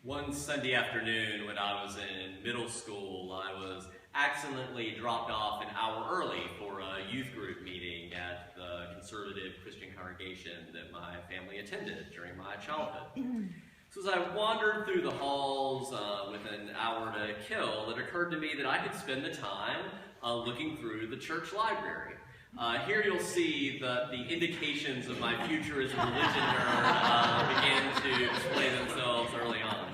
One Sunday afternoon when I was in middle school, I was accidentally dropped off an hour early for a youth group meeting at the conservative Christian congregation that my family attended during my childhood. So as I wandered through the halls with an hour to kill, it occurred to me that I could spend the time looking through the church library. Here you'll see the indications of my future as a religion nerd began to display themselves early on.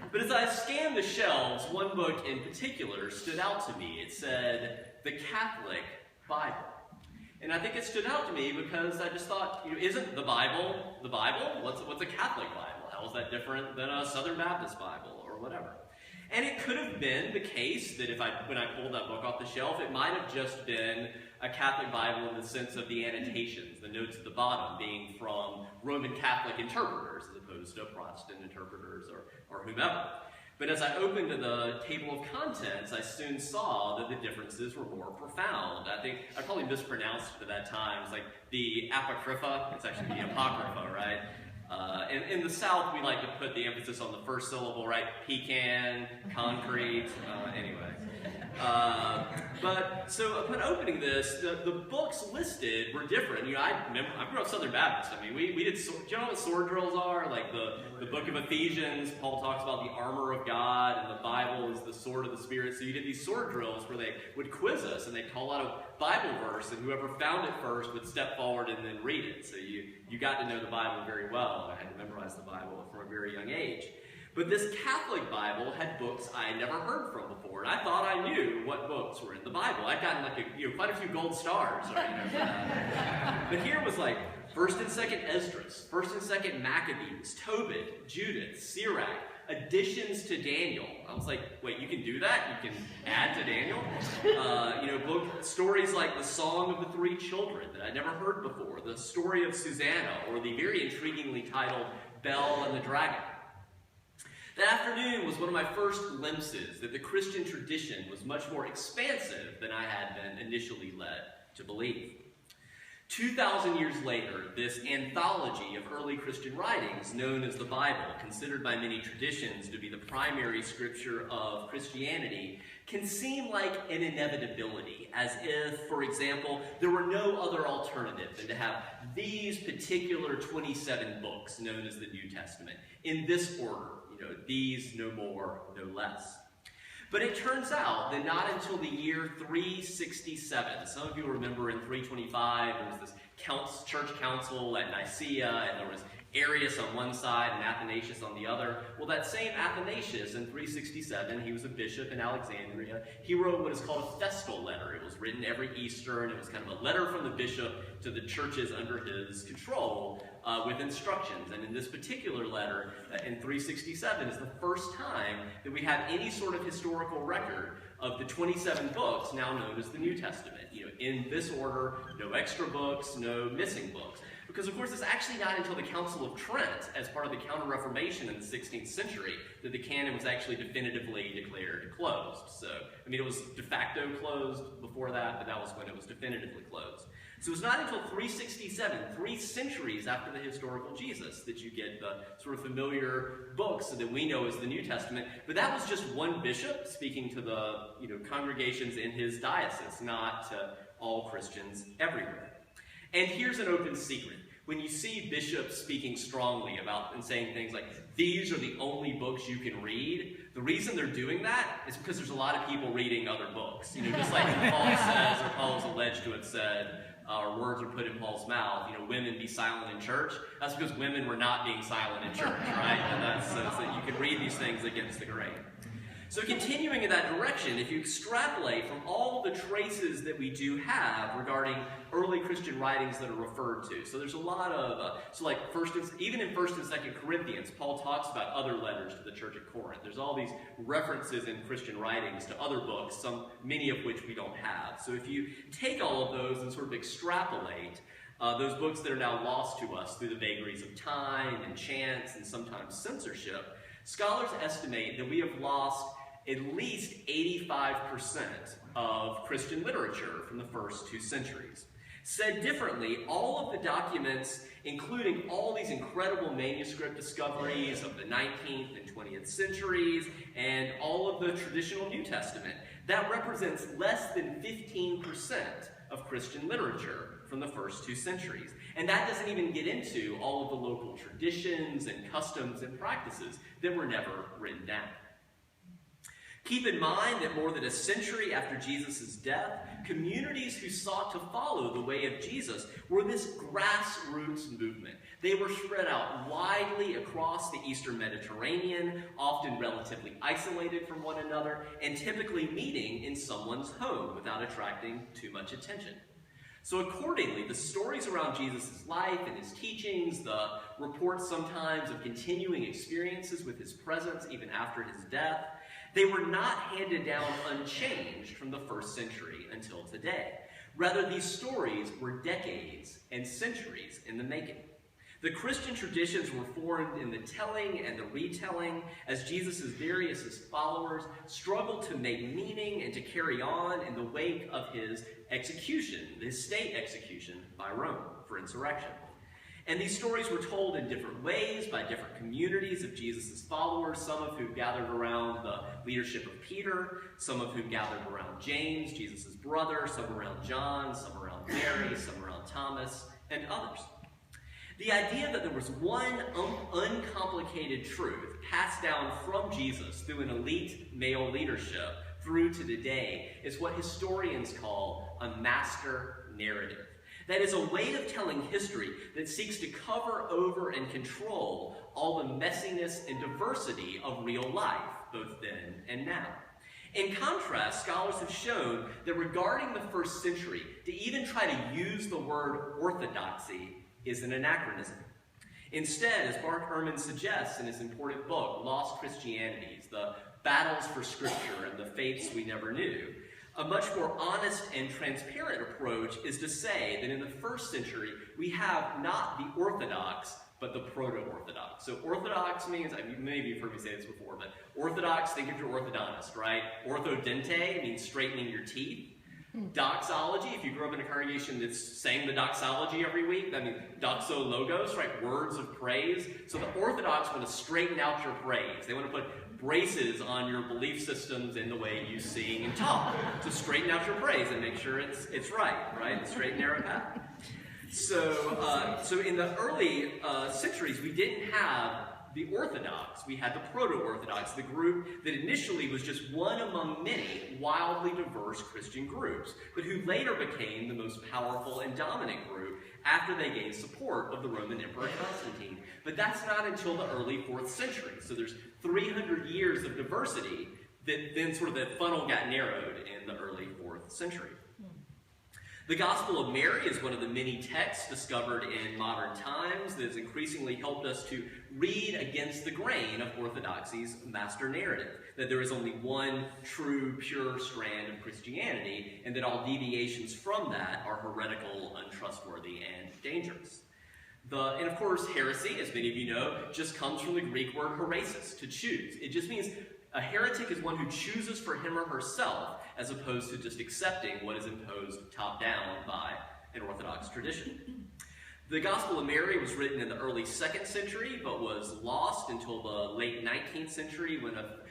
But as I scanned the shelves, one book in particular stood out to me. It said, "The Catholic Bible." And I think it stood out to me because I just thought, isn't the Bible the Bible? What's a Catholic Bible? How is that different than a Southern Baptist Bible or whatever? And it could have been the case that when I pulled that book off the shelf, it might have just been a Catholic Bible in the sense of the annotations, the notes at the bottom being from Roman Catholic interpreters as opposed to Protestant interpreters or whomever. But as I opened to the table of contents, I soon saw that the differences were more profound. I think I probably mispronounced it at that time. It's like the Apocrypha. It's actually the Apocrypha, right? In the South, we like to put the emphasis on the first syllable, right? Pecan, concrete, anyway. So upon opening this, the books listed were different. I grew up Southern Baptist. I mean, we did, do you know what sword drills are? Like the book of Ephesians, Paul talks about the armor of God, and the Bible is the sword of the Spirit. So you did these sword drills where they would quiz us, and they'd call out a Bible verse, and whoever found it first would step forward and then read it. So you got to know the Bible very well. I had to memorize the Bible from a very young age. But this Catholic Bible had books I had never heard from before, and I thought I knew what books were in the Bible. I'd gotten quite a few gold stars, right, for that. But here was like 1st and 2nd Esdras, 1st and 2nd Maccabees, Tobit, Judith, Sirach, additions to Daniel. I was like, wait, you can do that? You can add to Daniel? Book stories like the Song of the Three Children that I'd never heard before, the story of Susanna, or the very intriguingly titled Bel and the Dragon. That afternoon was one of my first glimpses that the Christian tradition was much more expansive than I had been initially led to believe. 2,000 years later, this anthology of early Christian writings, known as the Bible, considered by many traditions to be the primary scripture of Christianity, can seem like an inevitability, as if, for example, there were no other alternative than to have these particular 27 books known as the New Testament, in this order. These no more, no less. But it turns out that not until the year 367, some of you remember in 325, there was this church council at Nicaea, and there was Arius on one side and Athanasius on the other. Well, that same Athanasius in 367, he was a bishop in Alexandria, he wrote what is called a festal letter. It was written every Easter, and it was kind of a letter from the bishop to the churches under his control with instructions. And in this particular letter, in 367, is the first time that we have any sort of historical record of the 27 books now known as the New Testament. In this order, no extra books, no missing books. Because, of course, it's actually not until the Council of Trent, as part of the Counter-Reformation in the 16th century, that the canon was actually definitively declared closed. So, it was de facto closed before that, but that was when it was definitively closed. So it's not until 367, 3 centuries after the historical Jesus, that you get the sort of familiar books that we know as the New Testament. But that was just one bishop speaking to the congregations in his diocese, not to all Christians everywhere. And here's an open secret. When you see bishops speaking strongly about and saying things like, these are the only books you can read, the reason they're doing that is because there's a lot of people reading other books. Just like Paul says, or Paul is alleged to have said, or words are put in Paul's mouth, women be silent in church. That's because women were not being silent in church, right? And that's so that you can read these things against the grain. So continuing in that direction, if you extrapolate from all the traces that we do have regarding early Christian writings that are referred to, so there's a lot of, even in 1st and 2nd Corinthians, Paul talks about other letters to the church at Corinth. There's all these references in Christian writings to other books, many of which we don't have. So if you take all of those and sort of extrapolate those books that are now lost to us through the vagaries of time and chance and sometimes censorship, scholars estimate that we have lost at least 85% of Christian literature from the first 2 centuries. Said differently, all of the documents, including all these incredible manuscript discoveries of the 19th and 20th centuries, and all of the traditional New Testament, that represents less than 15% of Christian literature from the first 2 centuries. And that doesn't even get into all of the local traditions and customs and practices that were never written down. Keep in mind that more than a century after Jesus' death, communities who sought to follow the way of Jesus were this grassroots movement. They were spread out widely across the Eastern Mediterranean, often relatively isolated from one another, and typically meeting in someone's home without attracting too much attention. So accordingly, the stories around Jesus' life and his teachings, the reports sometimes of continuing experiences with his presence even after his death, they were not handed down unchanged from the first century until today. Rather, these stories were decades and centuries in the making. The Christian traditions were formed in the telling and the retelling as Jesus' various followers struggled to make meaning and to carry on in the wake of his execution, his state execution by Rome for insurrection. And these stories were told in different ways by different communities of Jesus' followers, some of whom gathered around the leadership of Peter, some of whom gathered around James, Jesus' brother, some around John, some around Mary, some around Thomas, and others. The idea that there was one uncomplicated truth passed down from Jesus through an elite male leadership through to today is what historians call a master narrative. That is a way of telling history that seeks to cover over and control all the messiness and diversity of real life, both then and now. In contrast, scholars have shown that regarding the first century, to even try to use the word orthodoxy is an anachronism. Instead, as Mark Ehrman suggests in his important book, Lost Christianities, The Battles for Scripture and the Faiths We Never Knew, a much more honest and transparent approach is to say that in the first century, we have not the orthodox, but the proto-orthodox. So orthodox means, maybe you've heard me say this before, but orthodox, think of your orthodontist, right? Orthodente means straightening your teeth. Doxology, if you grew up in a congregation that's saying the doxology every week, that means doxologos, right? Words of praise. So the Orthodox want to straighten out your praise. They want to put braces on your belief systems in the way you sing and talk to straighten out your praise and make sure it's right? The straight and narrow path. So in the early centuries, we didn't have the Orthodox. We had the Proto-Orthodox, the group that initially was just one among many wildly diverse Christian groups, but who later became the most powerful and dominant group after they gained support of the Roman Emperor Constantine. But that's not until the early 4th century. So there's 300 years of diversity that then sort of the funnel got narrowed in the early 4th century. The Gospel of Mary is one of the many texts discovered in modern times that has increasingly helped us to read against the grain of orthodoxy's master narrative, that there is only one true, pure strand of Christianity, and that all deviations from that are heretical, untrustworthy, and dangerous. And of course, heresy, as many of you know, just comes from the Greek word heresis, to choose. It just means a heretic is one who chooses for him or herself, as opposed to just accepting what is imposed top-down by an Orthodox tradition. The Gospel of Mary was written in the early 2nd century, but was lost until the late 19th century.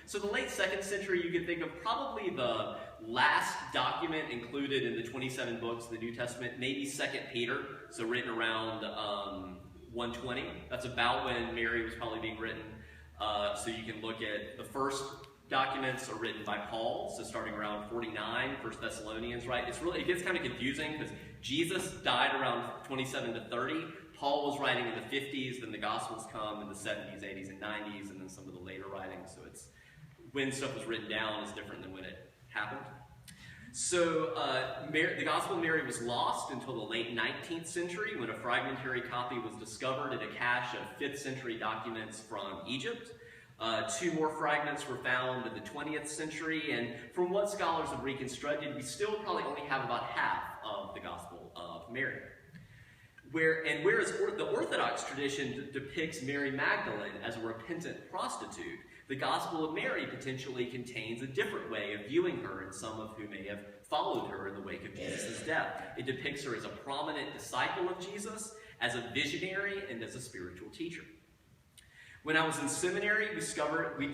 So the late 2nd century, you could think of probably the last document included in the 27 books of the New Testament, maybe 2nd Peter, so written around 120. That's about when Mary was probably being written. So you can look at the first documents are written by Paul, so starting around 49, 1 Thessalonians, right? It gets kind of confusing because Jesus died around 27 to 30. Paul was writing in the 50s, then the Gospels come in the 70s, 80s, and 90s, and then some of the later writings. So it's when stuff was written down is different than when it happened. So the Gospel of Mary was lost until the late 19th century when a fragmentary copy was discovered in a cache of 5th century documents from Egypt. 2 more fragments were found in the 20th century, and from what scholars have reconstructed, we still probably only have about half of the Gospel of Mary. Whereas the Orthodox tradition depicts Mary Magdalene as a repentant prostitute, the Gospel of Mary potentially contains a different way of viewing her, and some of who may have followed her in the wake of Jesus' death. It depicts her as a prominent disciple of Jesus, as a visionary, and as a spiritual teacher. When I was in seminary, we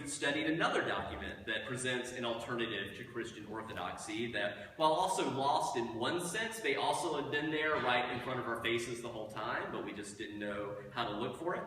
studied another document that presents an alternative to Christian orthodoxy that, while also lost in one sense, they also had been there right in front of our faces the whole time, but we just didn't know how to look for it.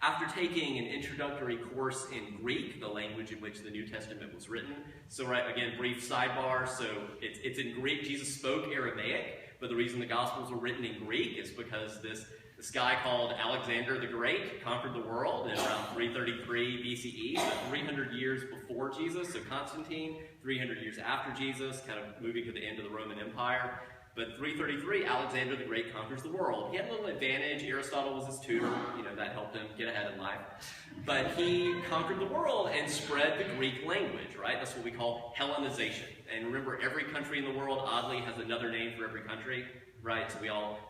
After taking an introductory course in Greek, the language in which the New Testament was written, so again, brief sidebar, so it's in Greek. Jesus spoke Aramaic, but the reason the Gospels were written in Greek is because this guy called Alexander the Great conquered the world in around 333 BCE, so 300 years before Jesus. So Constantine, 300 years after Jesus, kind of moving to the end of the Roman Empire. But 333, Alexander the Great conquers the world. He had a little advantage. Aristotle was his tutor. That helped him get ahead in life. But he conquered the world and spread the Greek language, right? That's what we call Hellenization. And remember, every country in the world, oddly, has another name for every country, right? So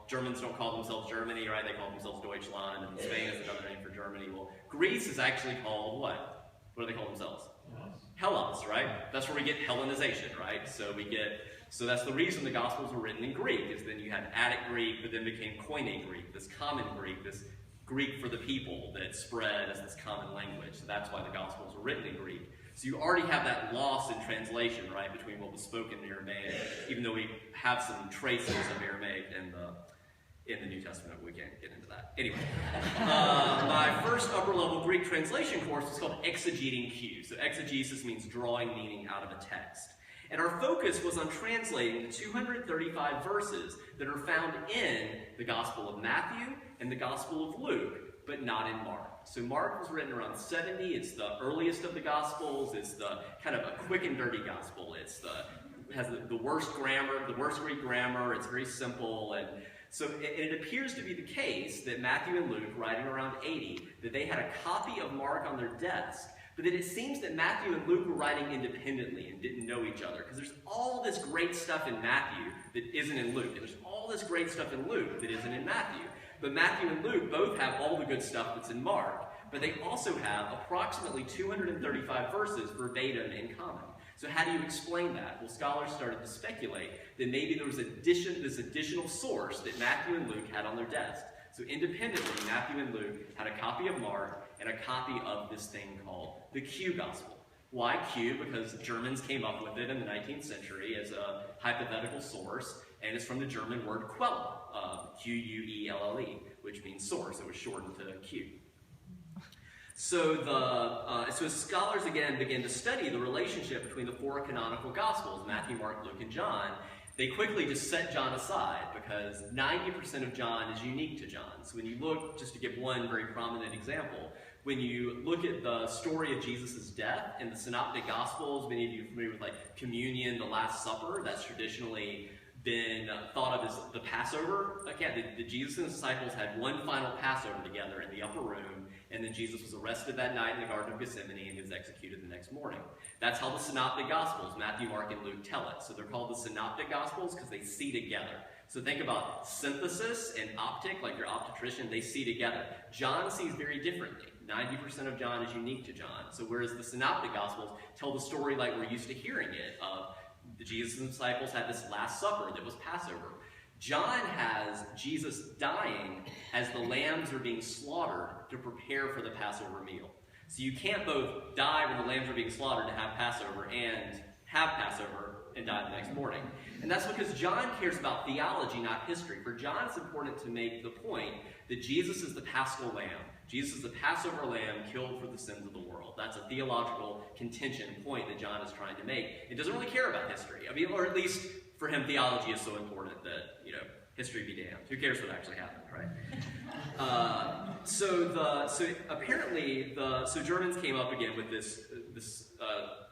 Germans don't call themselves Germany, right? They call themselves Deutschland, and Spain is another name for Germany. Well, Greece is actually called what? What do they call themselves? Hellas, right? That's where we get Hellenization, right? So that's the reason the Gospels were written in Greek, is then you had Attic Greek, but then became Koine Greek, this common Greek, this Greek for the people that spread as this common language. So that's why the Gospels were written in Greek. So you already have that loss in translation, right, between what was spoken in Aramaic, even though we have some traces of Aramaic in the New Testament. We can't get into that. Anyway, my first upper-level Greek translation course was called Exegeting Q. So exegesis means drawing meaning out of a text. And our focus was on translating the 235 verses that are found in the Gospel of Matthew and the Gospel of Luke, but not in Mark. So Mark was written around 70. It's the earliest of the Gospels. It's the kind of a quick and dirty Gospel. It has the worst grammar, the worst Greek grammar. It's very simple. And so it appears to be the case that Matthew and Luke, writing around 80, that they had a copy of Mark on their desk, but that it seems that Matthew and Luke were writing independently and didn't know each other. Because there's all this great stuff in Matthew that isn't in Luke. And there's all this great stuff in Luke that isn't in Matthew. But Matthew and Luke both have all the good stuff that's in Mark. But they also have approximately 235 verses verbatim in common. So how do you explain that? Well, scholars started to speculate that maybe there was this additional source that Matthew and Luke had on their desk. So independently, Matthew and Luke had a copy of Mark and a copy of this thing called the Q Gospel. Why Q? Because Germans came up with it in the 19th century as a hypothetical source, and it's from the German word Quelle, Quelle, which means source. It was shortened to Q. So scholars again began to study the relationship between the four canonical Gospels, Matthew, Mark, Luke, and John. They quickly just set John aside because 90% of John is unique to John. So when you look, just to give one very prominent example, when you look at the story of Jesus' death in the Synoptic Gospels, many of you are familiar with like communion, the Last Supper, that's traditionally been thought of as the Passover. Again, the Jesus and the disciples had one final Passover together in the upper room, and then Jesus was arrested that night in the Garden of Gethsemane and he was executed the next morning. That's how the Synoptic Gospels, Matthew, Mark, and Luke, tell it. So they're called the Synoptic Gospels because they see together. So think about synthesis and optic, like your optometrician, they see together. John sees very differently. 90% of John is unique to John. So whereas the Synoptic Gospels tell the story like we're used to hearing it, of the Jesus and the disciples had this Last Supper that was Passover. John has Jesus dying as the lambs are being slaughtered to prepare for the Passover meal. So you can't both die when the lambs are being slaughtered to have Passover and have Passover and die the next morning. And that's because John cares about theology, not history. For John, it's important to make the point that Jesus is the Paschal Lamb. Jesus is the Passover lamb killed for the sins of the world. That's a theological contention point that John is trying to make. He doesn't really care about history. I mean, or at least for him, theology is so important that, history be damned. Who cares what actually happened, right? So Germans came up again with this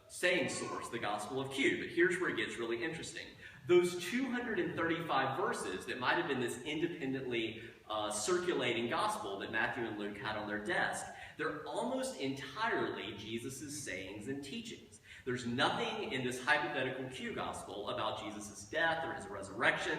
saying source, the Gospel of Q. But here's where it gets really interesting. Those 235 verses that might have been this independently circulating gospel that Matthew and Luke had on their desk, they're almost entirely Jesus' sayings and teachings. There's nothing in this hypothetical Q gospel about Jesus' death or his resurrection,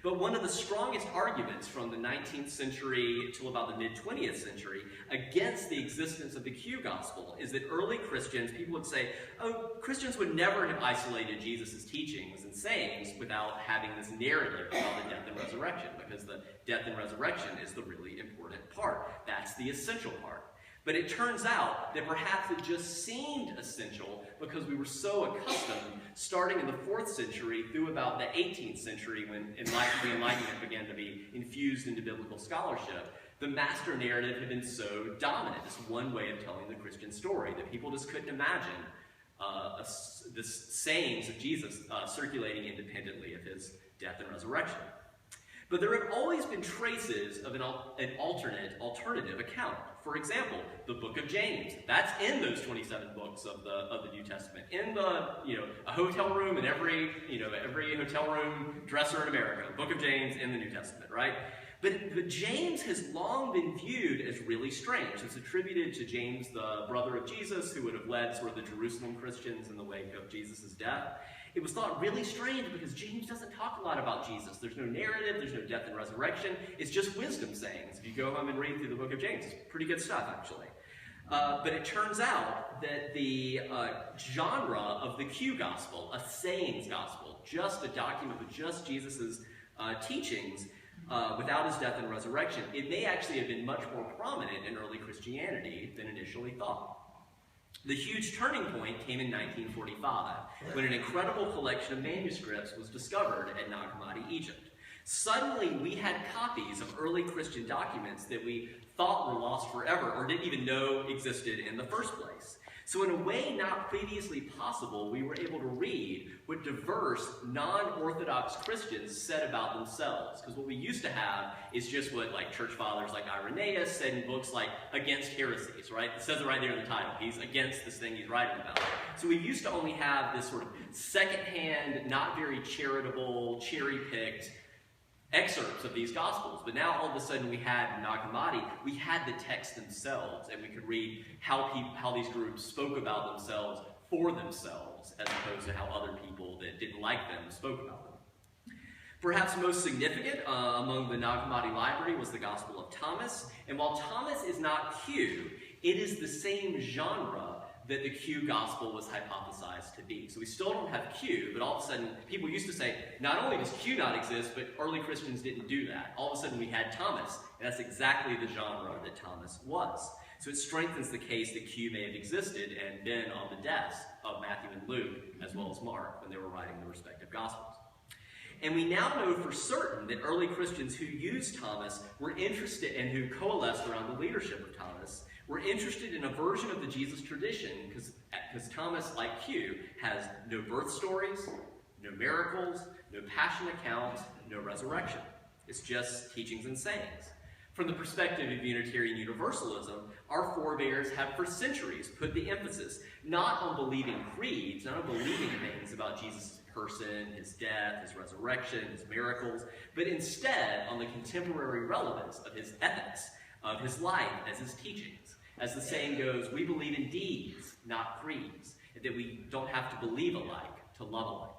but one of the strongest arguments from the 19th century till about the mid-20th century against the existence of the Q gospel is that early Christians, people would say, oh, Christians would never have isolated Jesus' teachings and sayings without having this narrative about the death and resurrection, because the death and resurrection is the really important part. That's the essential part. But it turns out that perhaps it just seemed essential because we were so accustomed, starting in the 4th century through about the 18th century when the Enlightenment began to be infused into biblical scholarship, the master narrative had been so dominant, this one way of telling the Christian story, that people just couldn't imagine the sayings of Jesus circulating independently of his death and resurrection. But there have always been traces of an alternative account. For example, the book of James. That's in those 27 books of the New Testament. In a hotel room in every hotel room dresser in America. The book of James in the New Testament, right? But James has long been viewed as really strange. It's attributed to James, the brother of Jesus, who would have led sort of the Jerusalem Christians in the wake of Jesus' death. It was thought really strange because James doesn't talk a lot about Jesus. There's no narrative, there's no death and resurrection. It's just wisdom sayings. If you go home and read through the book of James, it's pretty good stuff, actually. But it turns out that the genre of the Q gospel, a sayings gospel, just a document with just Jesus' teachings, without his death and resurrection, it may actually have been much more prominent in early Christianity than initially thought. The huge turning point came in 1945, when an incredible collection of manuscripts was discovered at Nag Hammadi, Egypt. Suddenly, we had copies of early Christian documents that we thought were lost forever or didn't even know existed in the first place. So in a way not previously possible, we were able to read what diverse, non-Orthodox Christians said about themselves. Because what we used to have is just what church fathers like Irenaeus said in books like Against Heresies, right? It says it right there in the title. He's against this thing he's writing about. So we used to only have this sort of secondhand, not very charitable, cherry-picked excerpts of these Gospels, but now all of a sudden we had Nag Hammadi, we had the texts themselves, and we could read how these groups spoke about themselves for themselves, as opposed to how other people that didn't like them spoke about them. Perhaps most significant among the Nag Hammadi library was the Gospel of Thomas, and while Thomas is not Q, it is the same genre that the Q gospel was hypothesized to be. So we still don't have Q, but all of a sudden, people used to say, not only does Q not exist, but early Christians didn't do that. All of a sudden we had Thomas, and that's exactly the genre that Thomas was. So it strengthens the case that Q may have existed and been on the desks of Matthew and Luke, as well as Mark, when they were writing the respective gospels. And we now know for certain that early Christians who used Thomas were interested, and who coalesced around the leadership of Thomas, were interested in a version of the Jesus tradition, because Thomas, like Q, has no birth stories, no miracles, no passion accounts, no resurrection. It's just teachings and sayings. From the perspective of Unitarian Universalism, our forebears have for centuries put the emphasis not on believing creeds, not on believing things about Jesus' person, his death, his resurrection, his miracles, but instead on the contemporary relevance of his ethics, of his life as his teachings. As the saying goes, we believe in deeds, not creeds, and that we don't have to believe alike to love alike.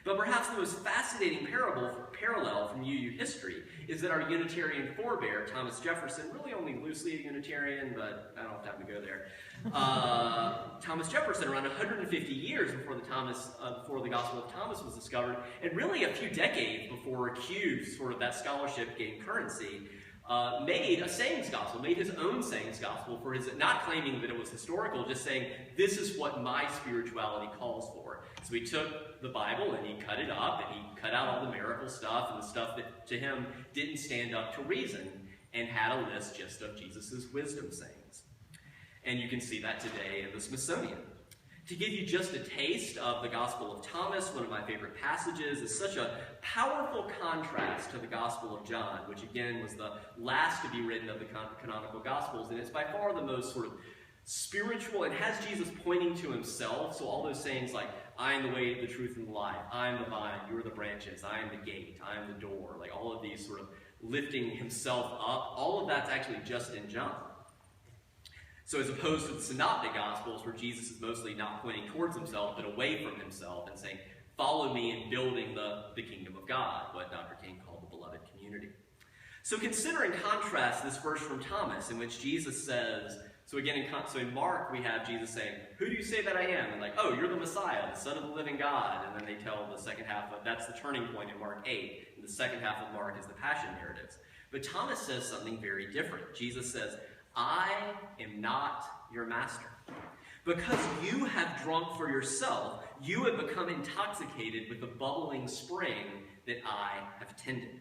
But perhaps the most fascinating parallel from UU history is that our Unitarian forebear, Thomas Jefferson, really only loosely a Unitarian, but I don't have time to go there. Thomas Jefferson, around 150 years before the Gospel of Thomas was discovered, and really a few decades before Q, sort of that scholarship gained currency, made a sayings gospel, made his own sayings gospel for his, not claiming that it was historical, just saying, this is what my spirituality calls for. So he took the Bible and he cut it up and he cut out all the miracle stuff and the stuff that to him didn't stand up to reason, and had a list just of Jesus' wisdom sayings. And you can see that today in the Smithsonian. To give you just a taste of the Gospel of Thomas, one of my favorite passages, is such a powerful contrast to the Gospel of John, which again was the last to be written of the canonical Gospels, and it's by far the most sort of spiritual, and has Jesus pointing to himself, so all those sayings like, I am the way, the truth, and the life, I am the vine, you are the branches, I am the gate, I am the door, like all of these sort of lifting himself up, all of that's actually just in John. So as opposed to the Synoptic Gospels, where Jesus is mostly not pointing towards himself, but away from himself and saying, follow me in building the kingdom of God, what Dr. King called the beloved community. So consider in contrast this verse from Thomas, in which Jesus says, so again, in Mark, we have Jesus saying, who do you say that I am? And like, oh, you're the Messiah, the Son of the living God. And then they tell the second half of, that's the turning point in Mark 8. And the second half of Mark is the Passion narratives. But Thomas says something very different. Jesus says, I am not your master. Because you have drunk for yourself, you have become intoxicated with the bubbling spring that I have tended.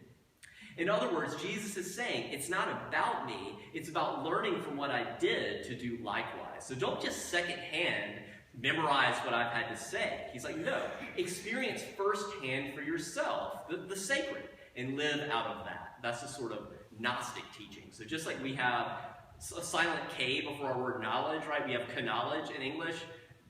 In other words, Jesus is saying, it's not about me, it's about learning from what I did to do likewise. So don't just secondhand memorize what I've had to say. He's like, no, experience firsthand for yourself the sacred and live out of that. That's the sort of Gnostic teaching. So just like we have a silent K before our word knowledge, right? We have knowledge in English.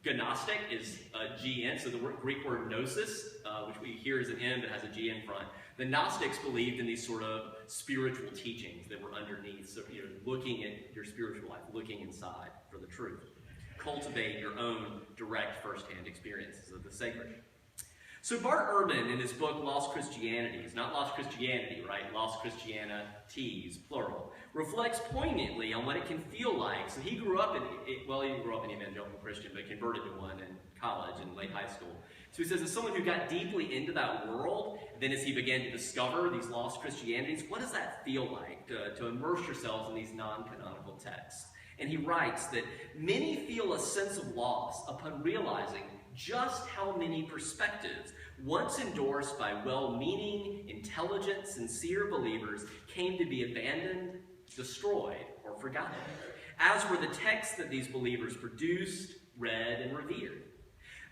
Gnostic is G-N, so the Greek word gnosis, which we hear as an N but has a G in front. The Gnostics believed in these sort of spiritual teachings that were underneath. So you're looking at your spiritual life, looking inside for the truth. Cultivate your own direct firsthand experiences of the sacred. So Bart Ehrman, in his book Lost Christianities, not Lost Christianity, right? Lost Christianities, plural, reflects poignantly on what it can feel like. So he grew up he didn't grow up an evangelical Christian, but converted to one in college and late high school. So he says, as someone who got deeply into that world, then as he began to discover these lost Christianities, what does that feel like to immerse yourselves in these non-canonical texts? And he writes that many feel a sense of loss upon realizing just how many perspectives, once endorsed by well-meaning, intelligent, sincere believers, came to be abandoned, destroyed, or forgotten, as were the texts that these believers produced, read, and revered.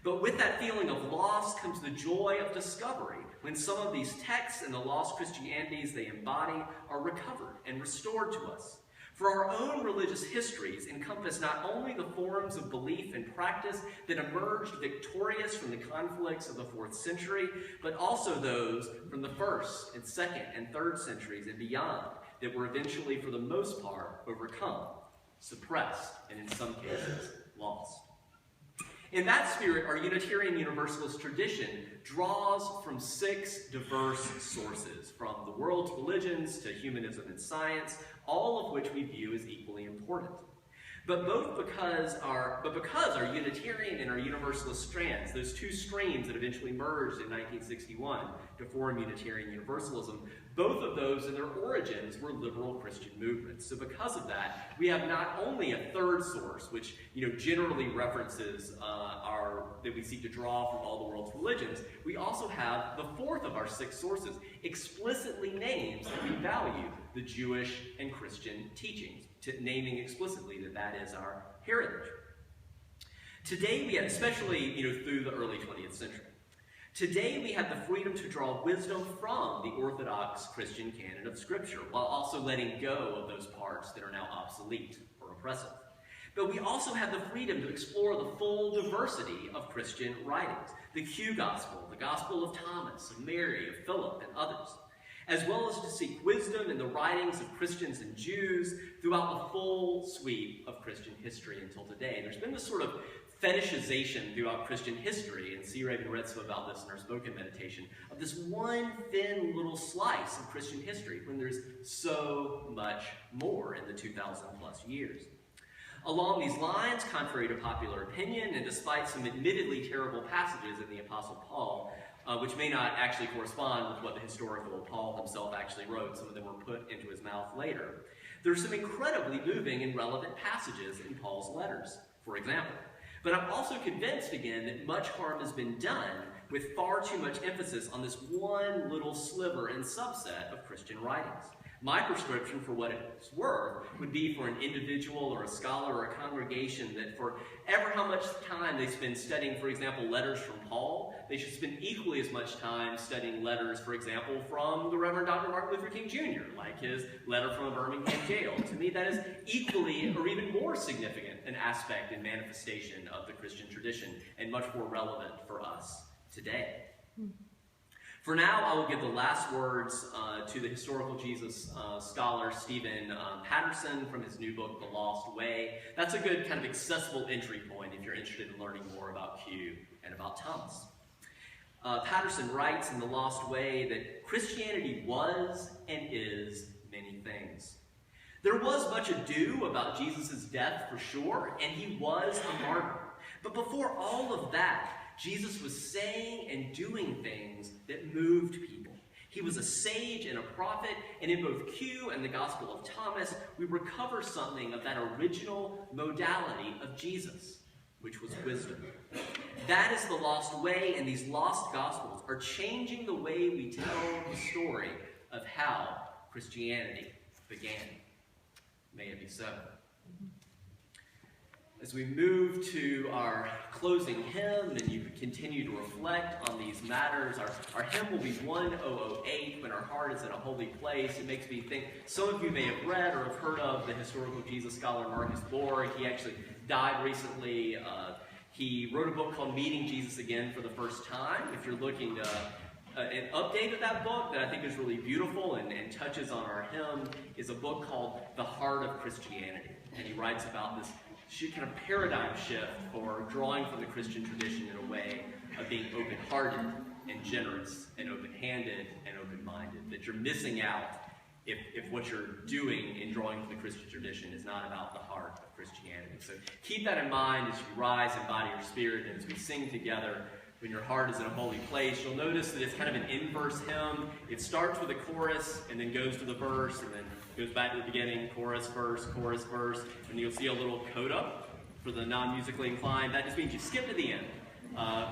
But with that feeling of loss comes the joy of discovery, when some of these texts and the lost Christianities they embody are recovered and restored to us. For our own religious histories encompass not only the forms of belief and practice that emerged victorious from the conflicts of the 4th century, but also those from the 1st and 2nd and 3rd centuries and beyond that were eventually, for the most part, overcome, suppressed, and in some cases, lost. In that spirit, our Unitarian Universalist tradition draws from 6 diverse sources, from the world's religions to humanism and science, all of which we view as equally important. But because our Unitarian and our Universalist strands, those 2 streams that eventually merged in 1961 to form Unitarian Universalism, both of those in their origins were liberal Christian movements. So because of that, we have not only a 3rd source, which generally references that we seek to draw from all the world's religions, we also have the 4th of our 6 sources, explicitly names that we value the Jewish and Christian teachings, naming explicitly that is our heritage. Today we have, especially through the early 20th century, today we have the freedom to draw wisdom from the Orthodox Christian canon of Scripture, while also letting go of those parts that are now obsolete or oppressive. But we also have the freedom to explore the full diversity of Christian writings, the Q Gospel, the Gospel of Thomas, of Mary, of Philip, and others, as well as to seek wisdom in the writings of Christians and Jews throughout the full sweep of Christian history until today. There's been this sort of fetishization throughout Christian history, and C. Raven read some about this in our spoken meditation, of this one thin little slice of Christian history when there's so much more in the 2,000 plus years. Along these lines, contrary to popular opinion, and despite some admittedly terrible passages in the Apostle Paul, which may not actually correspond with what the historical Paul himself actually wrote, some of them were put into his mouth later, there's some incredibly moving and relevant passages in Paul's letters, for example. But I'm also convinced, again, that much harm has been done with far too much emphasis on this one little sliver and subset of Christian writings. My prescription, for what it's worth, would be for an individual or a scholar or a congregation that for ever how much time they spend studying, for example, letters from Paul, they should spend equally as much time studying letters, for example, from the Reverend Dr. Martin Luther King Jr., like his letter from a Birmingham jail. To me, that is equally or even more significant an aspect and manifestation of the Christian tradition and much more relevant for us today. For now, I will give the last words to the historical Jesus scholar Stephen Patterson from his new book, The Lost Way. That's a good kind of accessible entry point if you're interested in learning more about Q and about Thomas. Patterson writes in The Lost Way that Christianity was and is many things. There was much ado about Jesus' death for sure, and he was a martyr. But before all of that, Jesus was saying and doing things that moved people. He was a sage and a prophet, and in both Q and the Gospel of Thomas, we recover something of that original modality of Jesus, which was wisdom. That is the lost way, and these lost Gospels are changing the way we tell the story of how Christianity began. May it be so. As we move to our closing hymn and you continue to reflect on these matters, our hymn will be 1008, When Our Heart is in a Holy Place. It makes me think, some of you may have read or have heard of the historical Jesus scholar Marcus Borg. He actually died recently. He wrote a book called Meeting Jesus Again for the First Time. If you're looking to an update of that book that I think is really beautiful and touches on our hymn is a book called The Heart of Christianity. And he writes about this kind of paradigm shift for drawing from the Christian tradition in a way of being open-hearted and generous and open-handed and open-minded. That you're missing out if what you're doing in drawing from the Christian tradition is not about the heart of Christianity. So keep that in mind as you rise in body or spirit, and as we sing together, When Your Heart is in a Holy Place. You'll notice that it's kind of an inverse hymn. It starts with a chorus and then goes to the verse and then goes back to the beginning, chorus, verse, and you'll see a little coda for the non-musically inclined. That just means you skip to the end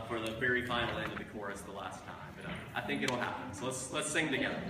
for the very final end of the chorus the last time. But I think it'll happen. So let's sing together.